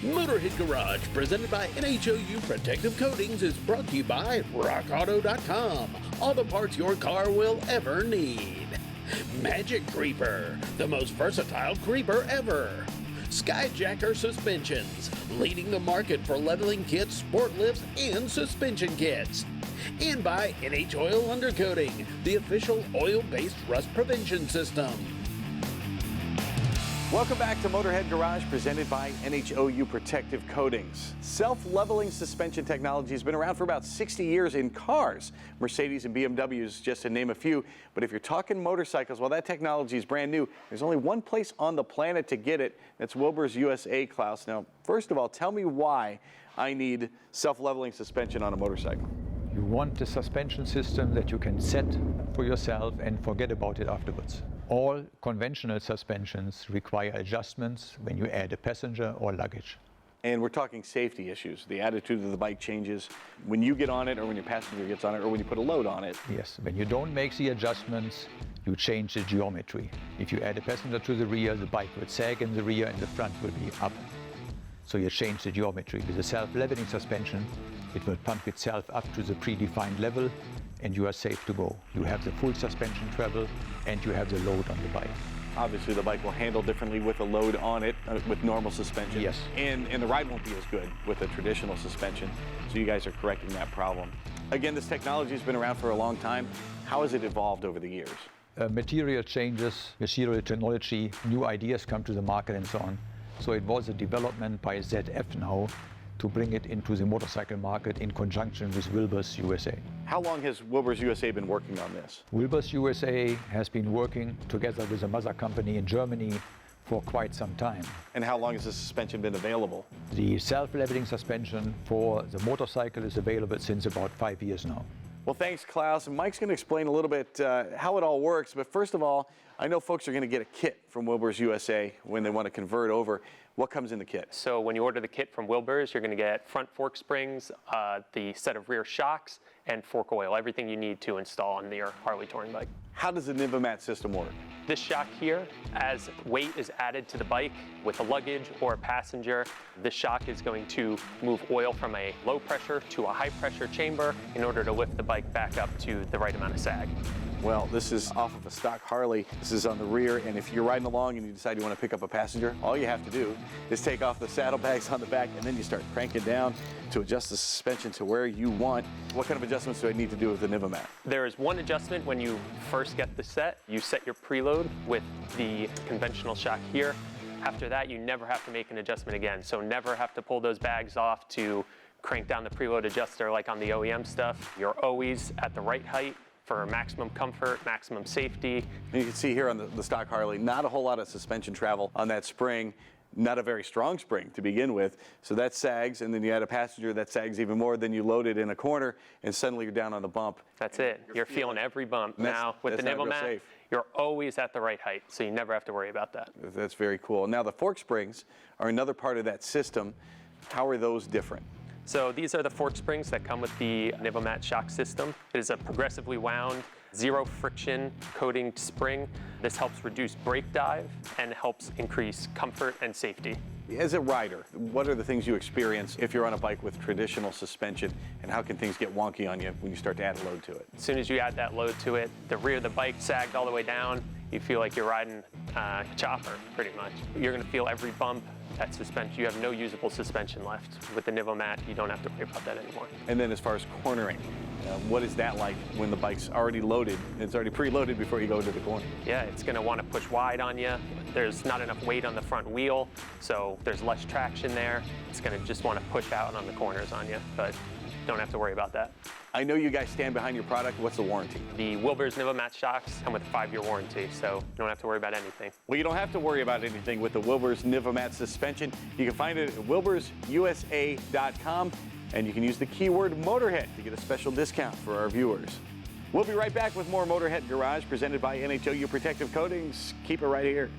Motorhead Garage, presented by NHOU Protective Coatings, is brought to you by RockAuto.com. All the parts your car will ever need. Magic Creeper, the most versatile creeper ever. Skyjacker Suspensions, leading the market for leveling kits, sport lifts, and suspension kits. And by NHOU Undercoating, the official oil-based rust prevention system. Welcome back to Motorhead Garage, presented by NHOU Protective Coatings. Self-leveling suspension technology has been around for about 60 years in cars. Mercedes and BMWs, just to name a few. But if you're talking motorcycles, well, that technology is brand new. There's only one place on the planet to get it. That's Wilbers USA, Klaus. Now, first of all, tell me why I need self-leveling suspension on a motorcycle. You want a suspension system that you can set for yourself and forget about it afterwards. All conventional suspensions require adjustments when you add a passenger or luggage. And we're talking safety issues. The attitude of the bike changes when you get on it, or when your passenger gets on it, or when you put a load on it. Yes, when you don't make the adjustments, you change the geometry. If you add a passenger to the rear, the bike will sag in the rear and the front will be up. So you change the geometry. With a self-leveling suspension, it will pump itself up to the predefined level, and you are safe to go. You have the full suspension travel, and you have the load on the bike. Obviously, the bike will handle differently with a load on it, with normal suspension. Yes. And the ride won't be as good with a traditional suspension. So you guys are correcting that problem. Again, this technology has been around for a long time. How has it evolved over the years? Material changes, material technology, new ideas come to the market and so on. So it was a development by ZF now to bring it into the motorcycle market in conjunction with Wilbers USA. How long has Wilbers USA been working on this? Wilbers USA has been working together with a mother company in Germany for quite some time. And how long has the suspension been available? The self-leveling suspension for the motorcycle is available since about 5 years now. Well, thanks, Klaus. And Mike's going to explain a little bit how it all works. But first of all, I know folks are going to get a kit from Wilbers USA when they want to convert over. What comes in the kit? So when you order the kit from Wilbers, you're going to get front fork springs, the set of rear shocks, and fork oil, everything you need to install on your Harley touring bike. How does the NHOU system work? This shock here, as weight is added to the bike with a luggage or a passenger, this shock is going to move oil from a low pressure to a high pressure chamber in order to lift the bike back up to the right amount of sag. Well, this is off of a stock Harley. This is on the rear, and if you're riding along and you decide you want to pick up a passenger, all you have to do is take off the saddlebags on the back, and then you start cranking down to adjust the suspension to where you want. What kind of adjustments do I need to do with the NHOU? There is one adjustment when you first get the set. You set your preload with the conventional shock here. After that, you never have to make an adjustment again. So never have to pull those bags off to crank down the preload adjuster like on the OEM stuff. You're always at the right height for maximum comfort, maximum safety. And you can see here on the stock Harley, not a whole lot of suspension travel on that spring. Not a very strong spring to begin with, so that sags, and then you add a passenger that sags even more, then you load it in a corner, and suddenly you're down on the bump. That's it. You're feeling every bump. Now, with the NHOU mat, you're always at the right height, so you never have to worry about that. That's very cool. Now, the fork springs are another part of that system. How are those different? So these are the fork springs that come with the NHOU mat shock system. It is a progressively wound, zero friction coating spring. This helps reduce brake dive and helps increase comfort and safety. As a rider, what are the things you experience if you're on a bike with traditional suspension, and how can things get wonky on you when you start to add a load to it? As soon as you add that load to it, the rear of the bike sagged all the way down. You feel like you're riding a chopper, pretty much. You're going to feel every bump. That suspension, you have no usable suspension left. With the NHOU mat, you don't have to worry about that anymore. And then as far as cornering, what is that like when the bike's already loaded? It's already preloaded before you go into the corner. Yeah, it's going to want to push wide on you. There's not enough weight on the front wheel, so there's less traction there. It's going to just want to push out on the corners on you, but don't have to worry about that. I know you guys stand behind your product. What's the warranty? The Wilbers NHOU mat shocks come with a 5-year warranty, so you don't have to worry about anything. Well, you don't have to worry about anything with the Wilbers NHOU mat suspension. You can find it at wilbersusa.com, and you can use the keyword Motorhead to get a special discount for our viewers. We'll be right back with more Motorhead Garage presented by NHOU Protective Coatings. Keep it right here.